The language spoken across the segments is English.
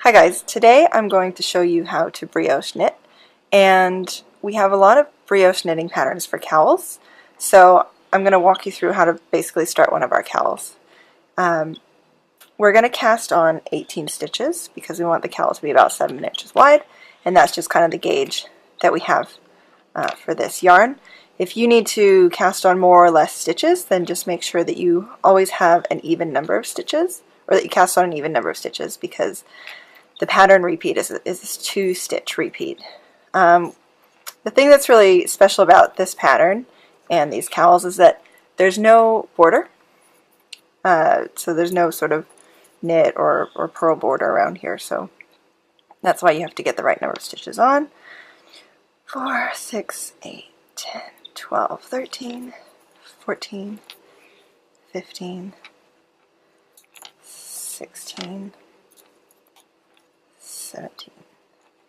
Hi guys, today I'm going to show you how to brioche knit, and we have a lot of brioche knitting patterns for cowls, so I'm going to walk you through how to basically start one of our cowls. We're going to cast on 18 stitches because we want the cowl to be about 7 inches wide, and that's just kind of the gauge that we have for this yarn. If you need to cast on more or less stitches, then just make sure that you always have an even number of stitches, or that you cast on an even number of stitches, because the pattern repeat is this 2-stitch repeat. The thing that's really special about this pattern and these cowls is that there's no border, so there's no sort of knit or purl border around here, so that's why you have to get the right number of stitches on. 4, 6, 8, 10, 12, 13, 14, 15, 16, 17,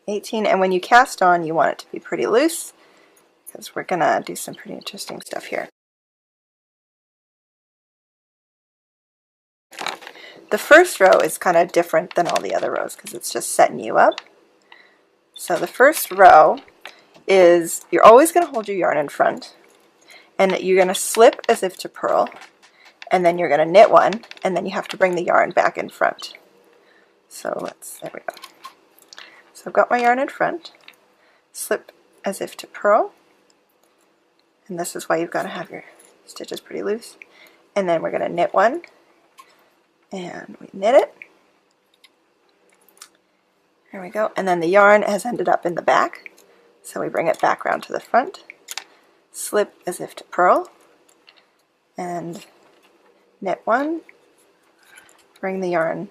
18, and when you cast on, you want it to be pretty loose because we're gonna do some pretty interesting stuff here. The first row is kind of different than all the other rows because it's just setting you up. So the first row is, you're always going to hold your yarn in front, and you're going to slip as if to purl, and then you're going to knit one, and then you have to bring the yarn back in front. So there we go. So I've got my yarn in front, slip as if to purl, and this is why you've got to have your stitches pretty loose, and then we're going to knit one, and we knit it. There we go, and then the yarn has ended up in the back, so we bring it back round to the front, slip as if to purl, and knit one, bring the yarn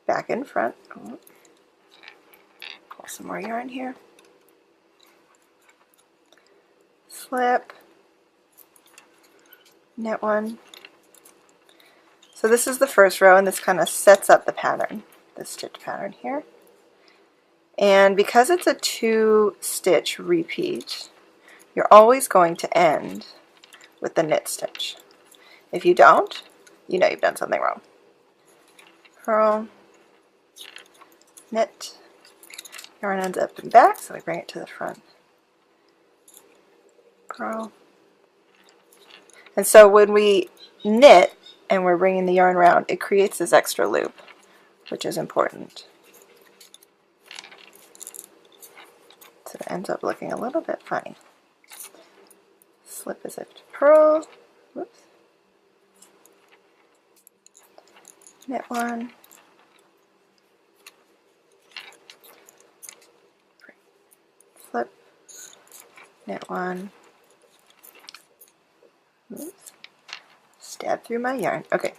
back in front. Oh, pull some more yarn here, slip, knit one. So this is the first row, and this kind of sets up the pattern, the stitch pattern here. And because it's a 2-stitch repeat, you're always going to end with the knit stitch. If you don't, you know you've done something wrong. Purl, knit, yarn ends up and back, so we bring it to the front. Purl. And so when we knit and we're bringing the yarn around, it creates this extra loop, which is important. So it ends up looking a little bit funny. Slip as if to purl. Whoops. Knit one. Flip. Knit one. Oops. Stab through my yarn. Okay.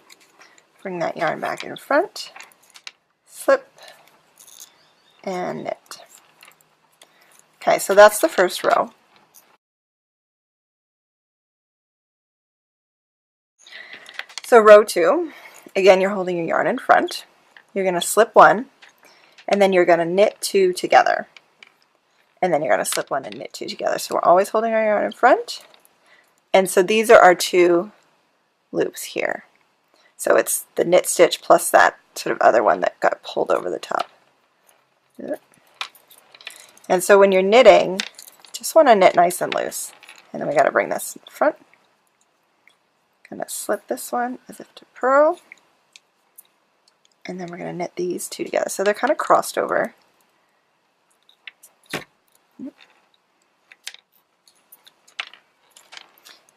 Bring that yarn back in front. Slip. And knit. Okay, so that's the first row. So row 2, again, you're holding your yarn in front. You're going to slip one, and then you're going to knit 2 together. And then you're going to slip one and knit 2 together. So we're always holding our yarn in front. And so these are our 2 loops here. So it's the knit stitch plus that sort of other one that got pulled over the top. And so when you're knitting, just want to knit nice and loose. And then we got to bring this in the front. Going to slip this one as if to purl. And then we're going to knit these 2 together. So they're kind of crossed over. And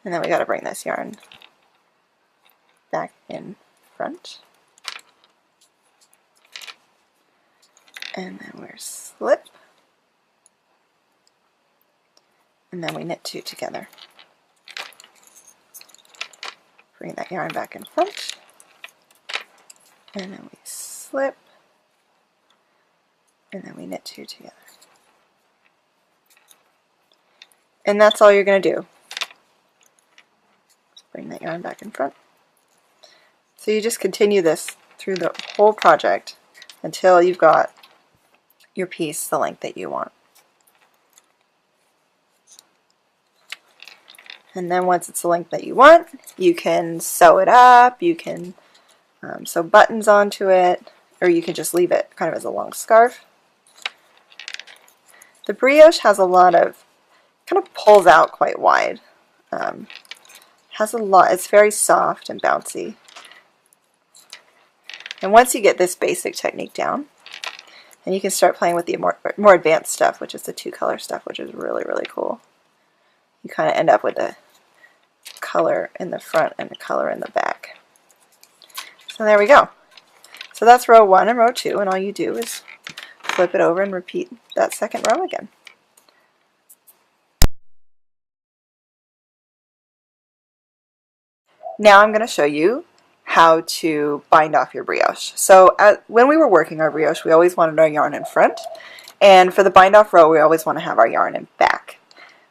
then we got to bring this yarn back in front. And then we're slip. And then we knit 2 together. Bring that yarn back in front. And then we slip. And then we knit 2 together. And that's all you're going to do. Bring that yarn back in front. So you just continue this through the whole project until you've got your piece the length that you want. And then once it's the length that you want, you can sew it up, you can sew buttons onto it, or you can just leave it kind of as a long scarf. The brioche has a lot of, kind of pulls out quite wide. Has a lot, it's very soft and bouncy. And once you get this basic technique down, then you can start playing with the more advanced stuff, which is the 2-color stuff, which is really, really cool. You kind of end up with a color in the front and a color in the back. So there we go. So that's row 1 and row 2, and all you do is flip it over and repeat that second row again. Now I'm going to show you how to bind off your brioche. So when we were working our brioche, we always wanted our yarn in front, and for the bind off row, we always want to have our yarn in back.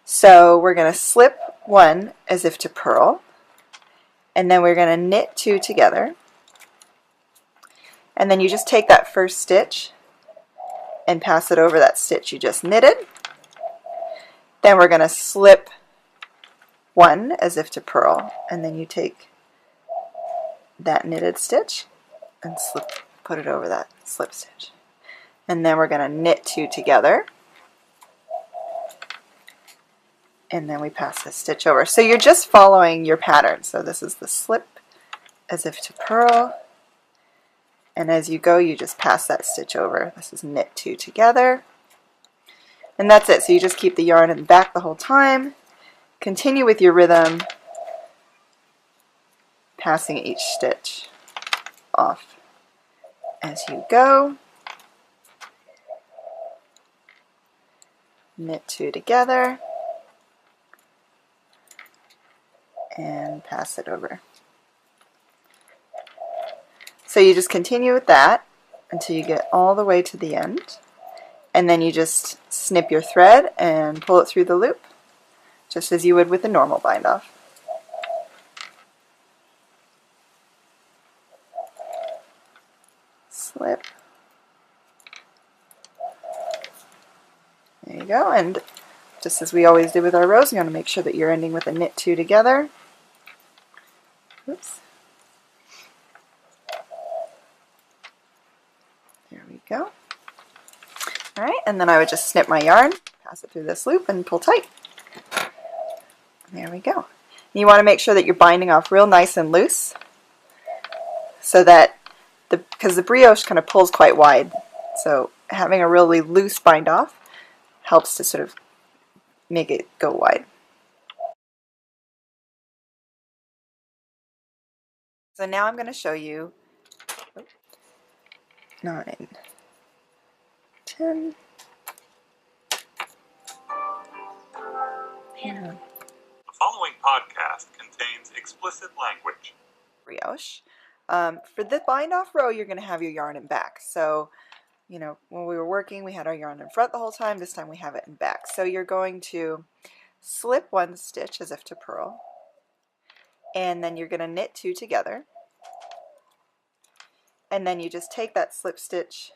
So we're going to slip 1 as if to purl, and then we're going to knit 2 together, and then you just take that first stitch and pass it over that stitch you just knitted. Then we're going to slip 1 as if to purl, and then you take that knitted stitch and put it over that slip stitch. And then we're going to knit 2 together, and then we pass this stitch over. So you're just following your pattern. So this is the slip as if to purl, and as you go you just pass that stitch over. This is knit 2 together, and that's it. So you just keep the yarn in the back the whole time, continue with your rhythm, passing each stitch off as you go. Knit 2 together and pass it over. So you just continue with that until you get all the way to the end, and then you just snip your thread and pull it through the loop, just as you would with the normal bind off. Slip. There you go, and just as we always do with our rows, you want to make sure that you're ending with a knit 2 together. Oops. There we go. Alright, and then I would just snip my yarn, pass it through this loop, and pull tight. There we go. And you want to make sure that you're binding off real nice and loose, so that, because the brioche kind of pulls quite wide, so having a really loose bind off helps to sort of make it go wide. So now I'm going to show you 9, 10, yeah. The following podcast contains explicit language. Brioche. For the bind off row, you're going to have your yarn in back. So, you know, when we were working, we had our yarn in front the whole time. This time we have it in back. So you're going to slip 1 stitch as if to purl, and then you're going to knit 2 together, and then you just take that slip stitch